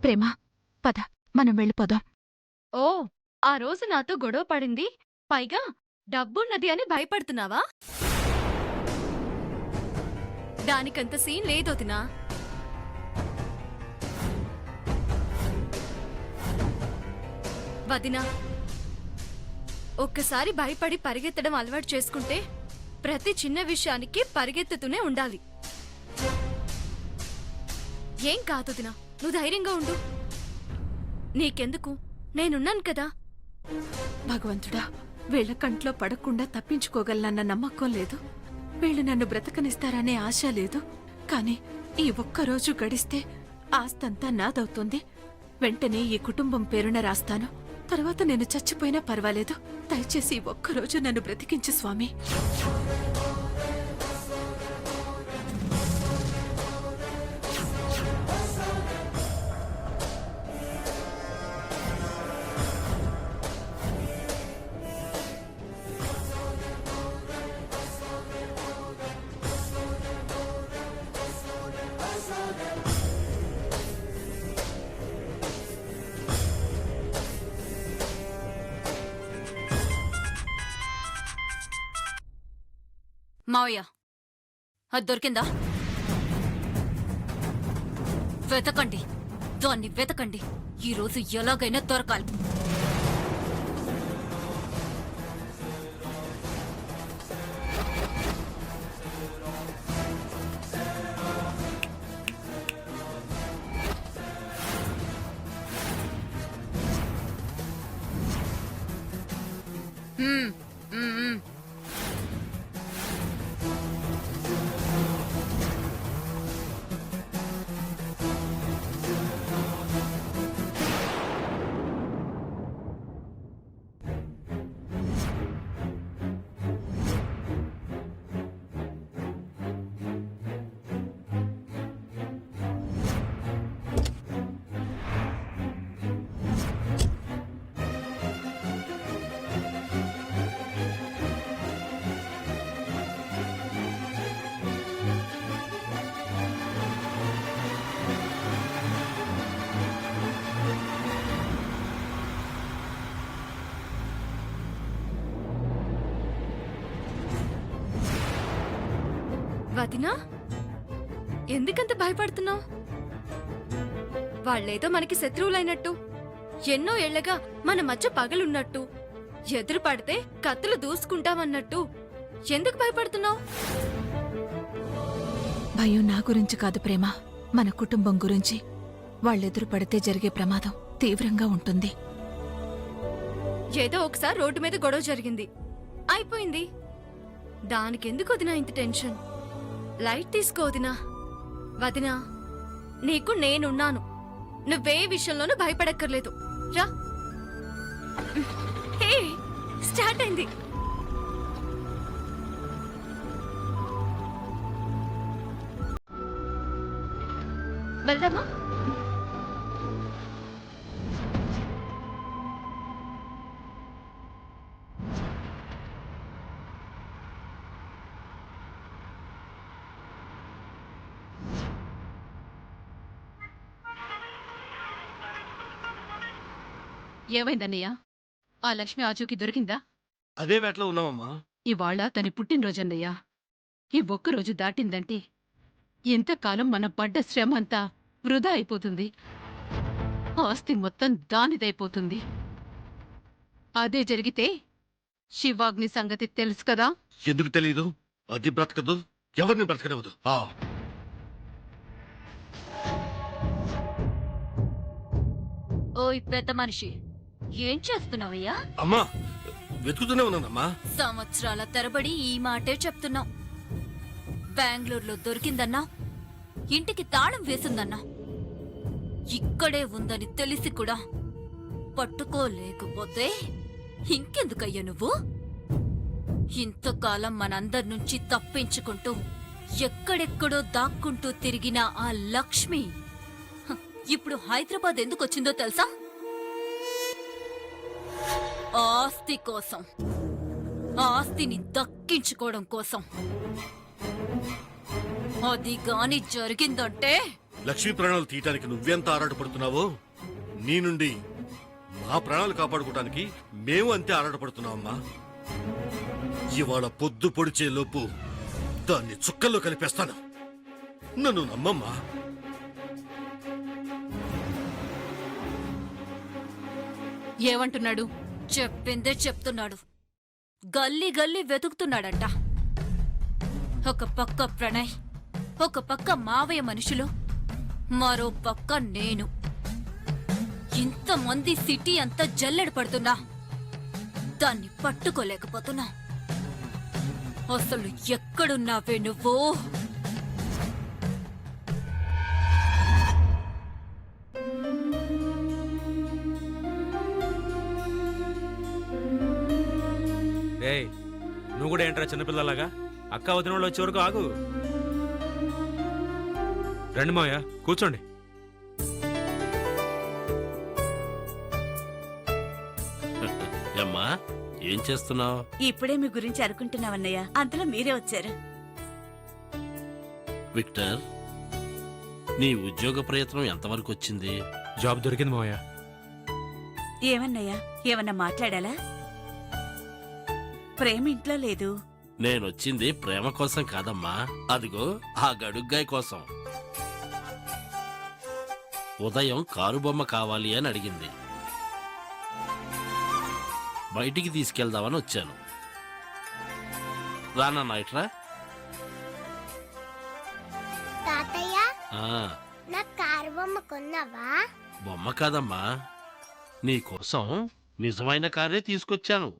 ప్రేమ, పద మనం వెళ్ళిపోదాం. ఓ, ఆ రోజు నాతో గొడవ పడింది, పైగా డబ్బున్నది అని భయపడుతున్నావా? దానికంత సీన్ లేదొదినా. వదినా, ఒక్కసారి భయపడి పరిగెత్తడం అలవాటు చేసుకుంటే ప్రతి చిన్న విషయానికి పరిగెత్తుతూనే ఉండాలి. ఏం కాదు వదినా, నువ్వు ధైర్యంగా ఉండు. నీకెందుకు, నేనున్నాను కదా. భగవంతుడా, వీళ్ళ కంట్లో పడకుండా తప్పించుకోగలనన్న నమ్మకం లేదు, వీళ్ళు నన్ను బ్రతకనిస్తారనే ఆశ లేదు. కాని ఈ ఒక్కరోజు గడిస్తే ఆస్తంతా నాదవుతుంది. వెంటనే ఈ కుటుంబం పేరున రాస్తాను. తర్వాత నేను చచ్చిపోయినా పర్వాలేదు. దయచేసి ఈ ఒక్కరోజు నన్ను బ్రతికించు స్వామి. మావయ్య, అది దొరికిందా? వెతకండి, దాన్ని వెతకండి. ఈరోజు ఎలాగైనా దొరకాలి. వదినా, ఎందుకంత భయపడుతున్నావు? వాళ్ళేదో మనకి శత్రువులైనట్టు, ఎన్నో ఏళ్లగా మన మధ్య పగలున్నట్టు, ఎదురు పడితే కత్తులు దూసుకుంటామన్నట్టు ఎందుకు భయపడుతున్నావు? భయం నా గురించి కాదు ప్రేమ, మన కుటుంబం గురించి. వాళ్ళెదురు పడితే జరిగే ప్రమాదం తీవ్రంగా ఉంటుంది. ఏదో ఒకసారి రోడ్డు మీద గొడవ జరిగింది, అయిపోయింది. దానికెందుకు వదినా ఇంత టెన్షన్? లైట్ తీసుకో వదినా. వదినా, నీకు నేనున్నాను. నువ్వే విషయంలోనూ భయపడక్కర్లేదు. రా. హే, స్టార్ట్ అయింది. వెళ్దామా? ఏమైందన్నయ్య? ఆ లక్ష్మి ఆచూకీ దొరికిందా? అదే వేటలో ఉన్నామమ్మా. ఇవాళ తని పుట్టినరోజన్నయ్యా. ఈ ఒక్కరోజు దాటిందంటే ఎంతకాలం మన పడ్డ శ్రమ అంతా వృధా అయిపోతుంది. ఆస్తి మొత్తం దానిదైపోతుంది. అదే జరిగితే శివాగ్ని సంగతి తెలుసు కదా? ఎందుకు తెలీదు? అది బ్రతకదు, ఎవరిని బ్రతకనివ్వదు. ఓయ్ పెద్ద మనిషి, ఏం చేస్తున్నావయ్యా? అమ్మా, వెతుకుతూనే ఉన్నానమ్మా. సంవత్సరాల తరబడి ఈ మాటే చెప్తున్నావు. బెంగళూరులో దొరికిందన్నా, ఇంటికి తాళం వేసిందన్నా, ఇక్కడే ఉందని తెలిసి కూడా పట్టుకోలేకపోతే ఇంకెందుకయ్యా నువ్వు? ఇంతకాలం మనందరి నుంచి తప్పించుకుంటూ ఎక్కడెక్కడో దాక్కుంటూ తిరిగిన ఆ లక్ష్మి ఇప్పుడు హైదరాబాద్ ఎందుకొచ్చిందో తెలుసా? ఆస్తి కోసం. ఆస్తిని దక్కించుకోవడం కోసం. అది గాని జరిగిందంటే లక్ష్మీ ప్రాణాలు తీయటానికి నువ్వెంత ఆరాటపడుతున్నావో నీ నుండి మా ప్రాణాలు కాపాడుకోవటానికి మేము అంతే ఆరాటపడుతున్నామమ్మా. ఇవాళ పొద్దు పొడిచే లోపు దాన్ని చుక్కల్లో కలిపేస్తాను. నన్ను నమ్మమ్మా. ఏమంటున్నాడు? చెప్పిందే చెప్తున్నాడు. గల్లీ గల్లీ వెతుకుతున్నాడంట. ఒక పక్క ప్రణయ్, ఒక పక్క మావయ్య మనుషులు, మరో పక్క నేను. ఇంతమంది సిటీ అంతా జల్లెడ పడుతున్నా దాన్ని పట్టుకోలేకపోతున్నా. అసలు ఎక్కడున్నావే నువ్వు? రేయ్, నువ్వు కూడా ఏంట్రా చిన్నపిల్లలాగా? అక్క వదిన వాళ్ళు వచ్చే వరకు ఆగు. రండి మావయ్య, కూర్చోండి. అమ్మా, ఏం చేస్తున్నావు? ఇప్పుడే మీ గురించి అనుకుంటున్నావన్నయ్య, అంతలో మీరే వచ్చారు. విక్టర్, నీ ఉద్యోగ ప్రయత్నం ఎంతవరకు వచ్చింది? జాబ్ దొరికింది మావయ్య. ఏమన్నయ్య, ఏమన్నా మాట్లాడాలా? ప్రేమ ఇంట్లో లేదు. నేనొచ్చింది ప్రేమ కోసం కాదమ్మా, అదిగో ఆ గడుగ్గాయ్ కోసం. ఉదయం కారు బొమ్మ కావాలి అని అడిగింది. బయటికి తీసుకెళ్దామని వచ్చాను. రానా నైట్రా? తాతయ్య, ఆ, నా కారు బొమ్మ కొన్నావా? బొమ్మ కాదమ్మా, నీకోసం నిజమైన కారే తీసుకొచ్చాను.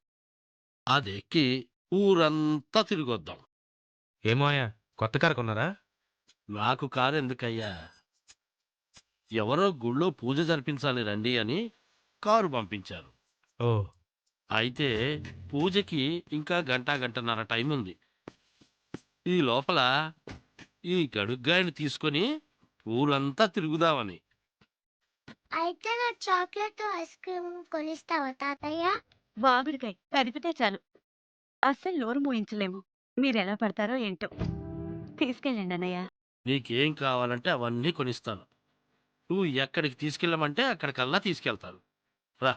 అదెక్కి ఊరంతా తిరిగొద్దాం. ఏమావయ్య, కొత్త కారు కొన్నారా? నాకు కారు ఎందుకయ్యా? ఎవరో గుళ్ళో పూజ జరిపించాలి రండి అని కారు పంపించారు. ఓ, అయితే పూజకి ఇంకా గంటన్నర టైం ఉంది. ఈ లోపల ఈ గడుగ్గాయని తీసుకొని ఊరంతా తిరుగుదామని. అయితే నా చాక్లెట్ ఐస్ క్రీమ్ కొనిస్తావా తాతయ్య? బాబుడికాయ కదిపితే చాలు, అస్సలు నోరు మూయించలేము. మీరెలా పడతారో ఏంటో. తీసుకెళ్ళండి అన్నయ్య. నీకేం కావాలంటే అవన్నీ కొనిస్తాను. నువ్వు ఎక్కడికి తీసుకెళ్ళమంటే అక్కడికల్లా తీసుకెళ్తాను. రా.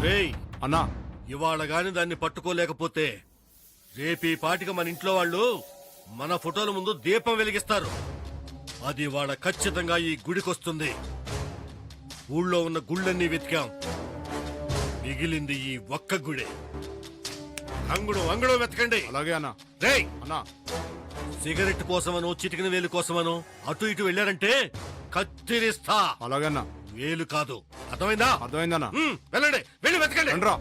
రేయ్ అన్నా. ఇవాళ గాని దాన్ని పట్టుకోలేకపోతే రేపీ పాటికి మన ఇంట్లో వాళ్ళు మన ఫోటోల ముందు దీపం వెలిగిస్తారు. అది వాళ్ళ ఖచ్చితంగా ఈ గుడికొస్తుంది. ఊళ్ళో ఉన్న గుళ్ళన్నీ వెతికాం, మిగిలింది ఈ ఒక్క గుడే. అంగుడు వెతకండి. అలాగే అన్నా. రేయ్, అన్నా, సిగరెట్ కోసమను చిటికిన వేలు కోసమను అటు ఇటు వెళ్ళారంటే కత్తిరిస్తా. అలాగన్నా. వేలు కాదు, అర్థమైందా? అర్థమైందన్నా. వెళ్ళండి, వెళ్ళి వెతకండి. రండ్రా.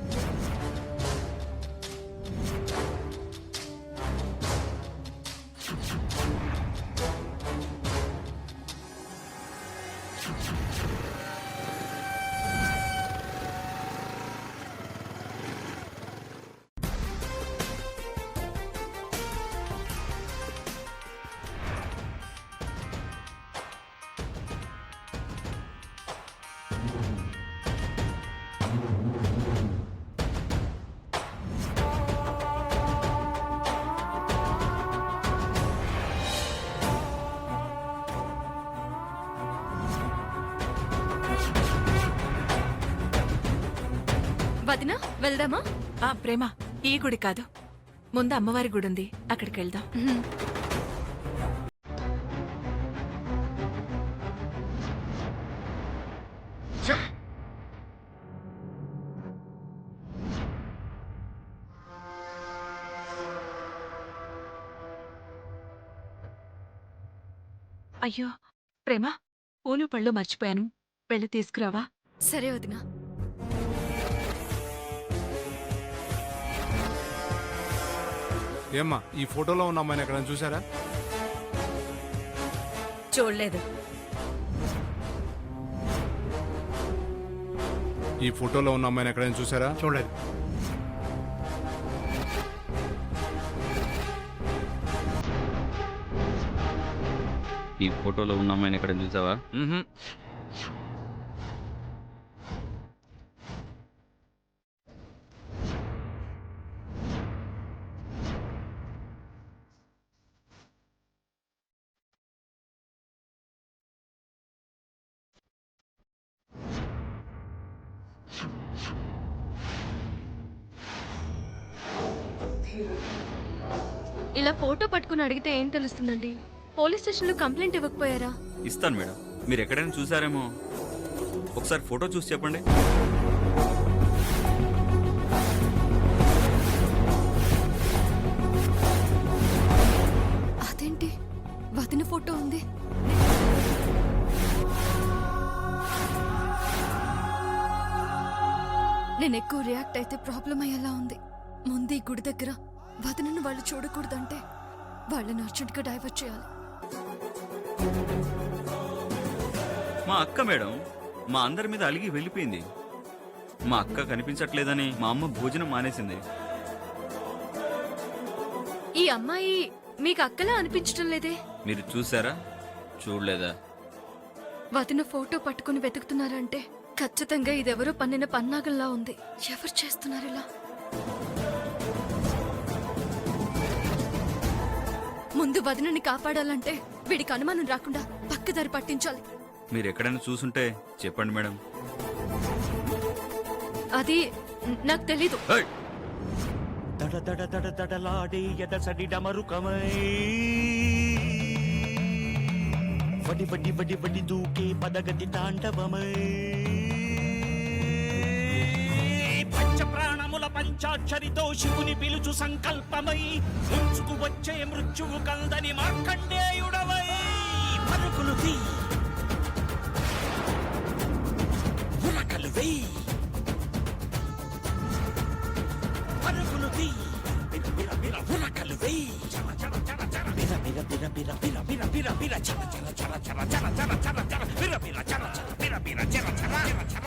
వదినా, వెళ్దామా? ప్రేమ, ఈ గుడి కాదు, ముందు అమ్మవారి గుడి ఉంది, అక్కడికి వెళ్దాం. అయ్యో ప్రేమ, పూలు పళ్ళు మర్చిపోయాను, వెళ్ళి తీసుకురావా? సరే వదినా. ఏమ్మా ఈ ఫోటోలో ఉన్న అమ్మాయిని ఎక్కడైనా చూసారా? చూడలేదు. ఈ ఫోటోలో ఉన్న అమ్మాయిని ఎక్కడైనా చూసారా? చూడలేదు. ఈ ఫోటోలో ఉన్న అమ్మాయిని ఎక్కడ చూసావా? ఇలా ఫోటో పట్టుకుని అడిగితే ఏం తెలుస్తుందండి? పోలీస్ స్టేషన్లో కంప్లైంట్ ఇవ్వకపోయారా? ఇస్తాను మేడం. మీరు ఎక్కడైనా చూసారేమో, ఒకసారి ఫోటో చూసి చెప్పండి. అదేంటి వదిన ఫోటో ఉంది? నేను ఎక్కువ రియాక్ట్ అయితే ప్రాబ్లం అయ్యేలా ఉంది. ముందు ఈ గుడి దగ్గర వదినను వాళ్ళు చూడకూడదంటే వాళ్ళని అర్జెంట్గా డైవర్ట్ చేయాలి. మా అక్క మేడం మా అందరి మీద అలిగి వెళ్ళిపోయింది. మా అక్క కనిపించట్లేదని మా అమ్మ భోజనం మానేసింది. ఈ అమ్మాయి మీకు అక్కలా అనిపించడం లేదే? మీరు చూసారా? చూడలేదా? వదిన ఫోటో పట్టుకుని వెతుకుతున్నారంటే ఖచ్చితంగా ఇదెవరో పన్నిన పన్నాగంలా ఉంది. ఎవరు చేస్తున్నారు ఇలా? ముందు వదినని కాపాడాలంటే వీడికి అనుమానం రాకుండా పక్కదారి పట్టించాలి. మీరు ఎక్కడైనా చూసుంటే చెప్పండి మేడం. అది నాకు తెలీదు. దడ దడ దడ దడలాడే ఎదసడి డమరుకమై వడి వడి వడి వడి దూకే పదగతి తాండవమై పంచ ప్రాణముల పంచాక్షరితో శివుని పిలుచు సంకల్పమై ముంచుకు వచ్చే మృత్యువు కందని మార్కండేయుడవై పలుకులు తీ ఉరకలు వెయ్యి పరుగులు తీ బిర బిర ఉరకలు వెయ్యి చర చర చర చర బిర బిర బిర బిర బిర బిర బిర బిర చర చర చర చర చర చర చర చర బిర బిర చర చర బిర బిర చర చర చర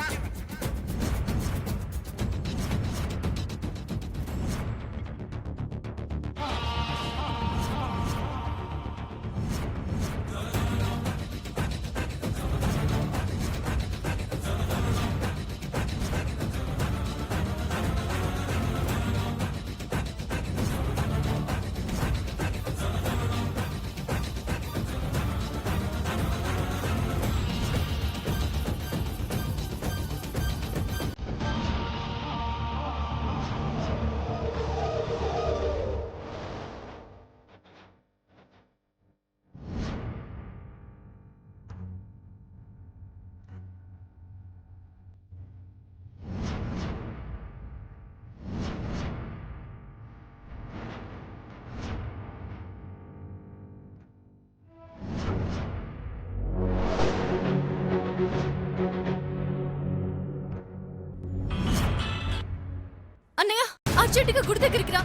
అన్నయ్య అర్జెంటుగా గుడి దగ్గరికి రా.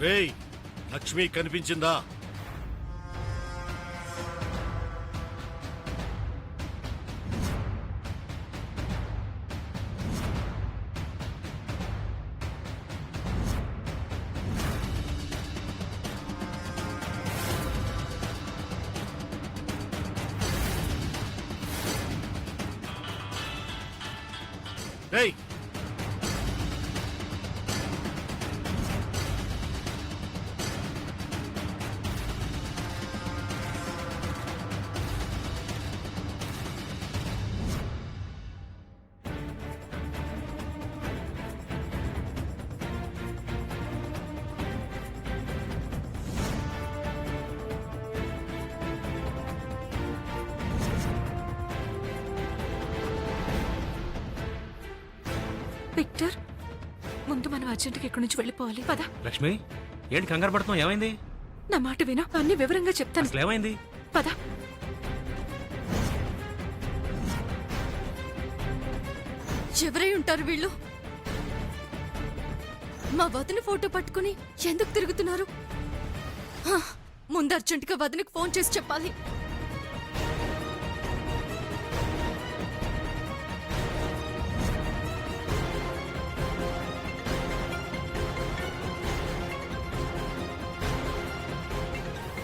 రేయ్, లక్ష్మి కనిపించిందా? రేయ్, విక్టర్, ముందు మనం అర్జెంట్గా ఇక్కడి నుంచి వెళ్ళిపోవాలి. పద, లక్ష్మి ఏంటి కంగారు పడుతున్నావు? ఏమైంది? నా మాట విను, అన్ని వివరంగా చెప్తాను. అసలు ఏమైంది? పద. ఎవరై ఉంటారు వీళ్ళు? మా వదిన ఫోటో పట్టుకుని ఎందుకు తిరుగుతున్నారు? హ, ముందు అర్జెంటుగా వదినకి ఫోన్ చేసి చెప్పాలి.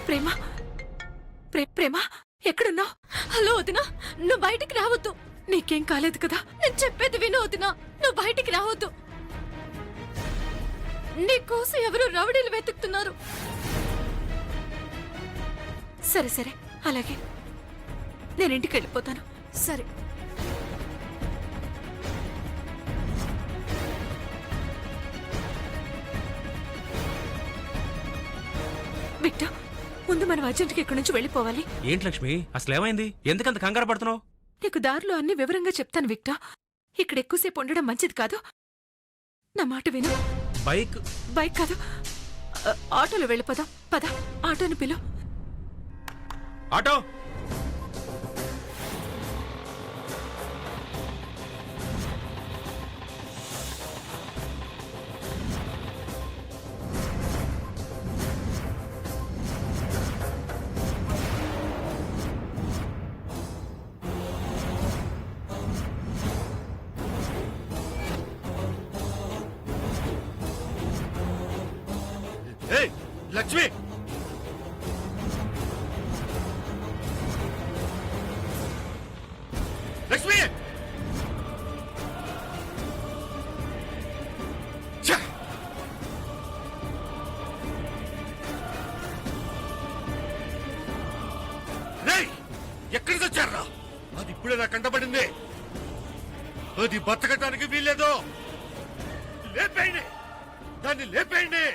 ప్రేమ, ప్రేమ, ఎక్కడున్నావు? హలో వదినా, నువ్వు బయటికి రావద్దు. నీకేం కాలేదు కదా? నేను చెప్పేది విను వదినా, నువ్వు బయటికి రావద్దు. నీకోసం ఎవరో రౌడీలు వెతుకుతున్నారు. సరే సరే, అలాగే, నేను ఇంటికి వెళ్ళిపోతాను. సరే. విక్టర్, ముందు మనం అర్జెంట్గా ఇక్కడి నుంచి వెళ్ళిపోవాలి. ఏంటి లక్ష్మి అసలు ఏమైంది? ఎందుకంత కంగారు పడుతున్నావు? నీకు దారిలో అన్ని వివరంగా చెప్తాను విక్టర్. ఇక్కడ ఎక్కువసేపు ఉండడం మంచిది కాదు. నా మాట విను. బైక్ బైక్ కాదు, ఆటోలో వెళ్ళిపోదాం. పద, ఆటోని పిలు. ఆటో. ఏయ్, లక్ష్మి, లక్ష్మి! ఛ! రేయ్, ఎక్కడికి వచ్చారా? అది ఇప్పుడే నా కంటపడింది. అది బతకటానికి వీల్లేదు. లేపేయండి, దాన్ని లేపేయండి.